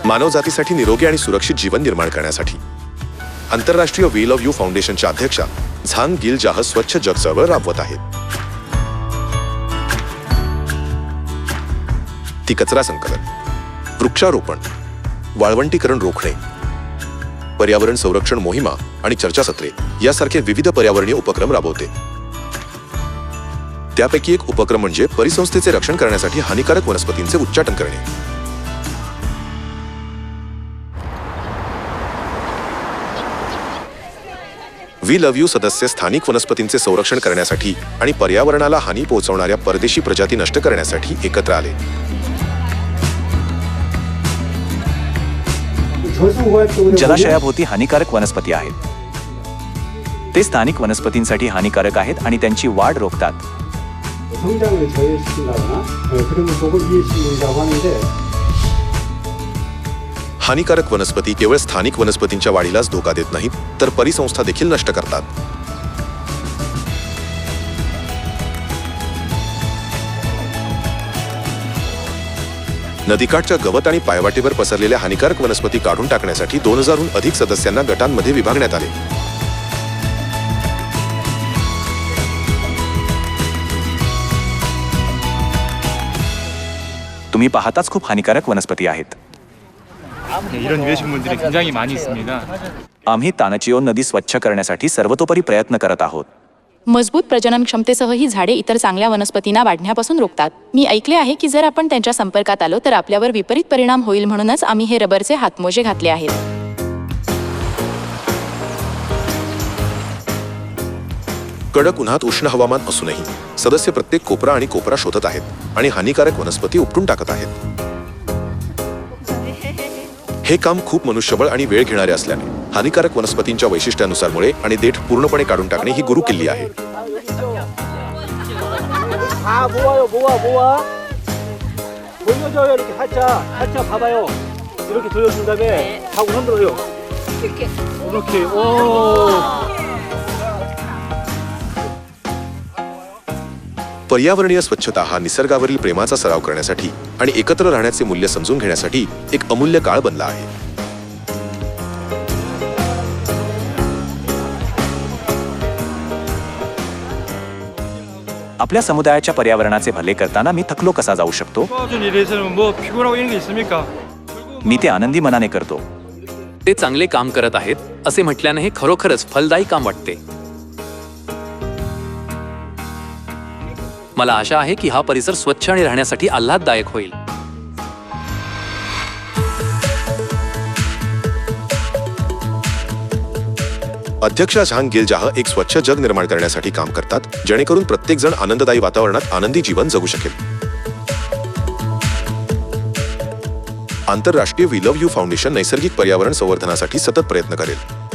मानवजातीसाठी निरोगी आणि सुरक्षित जीवन निर्माण करण्यासाठी आंतरराष्ट्रीय वी लव्ह यू फाउंडेशनच्या अध्यक्षा झांग गिल जाह स्वच्छ जग चळवळ राबवत आहेत। ती कचरा संकलन, वृक्षारोपण, वाळवंटीकरण रोखणे, पर्यावरण संरक्षण मोहिमा आणि चर्चासत्रे यासारखे विविध पर्यावरणीय उपक्रम राबवते। त्यापैकी एक उपक्रम म्हणजे परिसंस्थेचे रक्षण करण्यासाठी हानिकारक वनस्पतींचे उच्चाटन करणे। वी लव्ह यू सदस्य स्थानिक वनस्पतींचे संरक्षण करण्यासाठी आणि पर्यावरणाला हानी पोहोचवणाऱ्या परदेशी प्रजाती नष्ट करण्यासाठी एकत्र आले। जलाशयाभोवती हानिकारक वनस्पती आहेत। ते स्थानिक वनस्पतींसाठी हानिकारक आहेत आणि त्यांची वाढ रोखतात। हानिकारक वनस्पती केवळ स्थानिक वनस्पतींच्या वाढीलाच धोका देत नाहीत, तर परिसंस्था देखील नष्ट करतात। नदीकाठच्या गवत आणि पायवाटेवर पसरलेल्या हानिकारक वनस्पती काढून टाकण्यासाठी 2000हून अधिक सदस्यांना गटांमध्ये विभागण्यात आले। तुम्ही पाहताच खूप हानिकारक वनस्पती आहेत। 이런 유해식물들이 굉장히 많이 있습니다. आम्ही तानचिओन नदी स्वच्छ करण्यासाठी सर्वतोपरी प्रयत्न करत आहोत। मजबूत प्रजनन क्षमतेसह ही झाडे इतर चांगल्या वनस्पतींना वाढण्यापासून रोखतात। मी ऐकले आहे की जर आपण त्यांच्या संपर्कात आलो तर आपल्यावर विपरीत परिणाम होईल, म्हणूनच आम्ही हे रबरचे हातमोजे घातले आहेत। कडक उन्हात उष्ण हवामान असूनही सदस्य प्रत्येक कोपरा आणि कोपरा शोधत आहेत आणि हानिकारक वनस्पती उपटून टाकत आहेत। हे काम खूप मनुष्यबळ आणि वेळ घेणारे असल्याने हानिकारक वनस्पतींच्या वैशिष्ट्यानुसार मुळे आणि देठ पूर्णपणे काढून टाकणे ही गुरुकिल्ली आहे। पर्यावरणीय स्वच्छता हा निसर्गावरील प्रेमाचा सराव करण्यासाठी आणि एकत्र राहण्याचे मूल्य समजून घेण्यासाठी एक अमूल्य काळ बनला आहे। आपल्या समुदायाच्या पर्यावरणाचे भले करताना मी थकलो कसा जाऊ शकतो? 도와준 일에서는 뭐 피곤하고 이런 게 있습니까? मी ते आनंदी मनाने करतो। ते चांगले काम करत आहेत असे म्हटल्याने हे खरोखरच फलदायी काम वाटते। मला आशा आहे की हा परिसर स्वच्छ आणि राहण्यासाठी आल्हाददायक होईल। अध्यक्षा झांग गिल जाह एक स्वच्छ जग निर्माण करण्यासाठी काम करतात, जेणेकरून प्रत्येक जण आनंददायी वातावरणात आनंदी जीवन जगू शकेल। आंतरराष्ट्रीय वी लव्ह यू फाउंडेशन नैसर्गिक पर्यावरण संवर्धनासाठी सतत प्रयत्न करेल।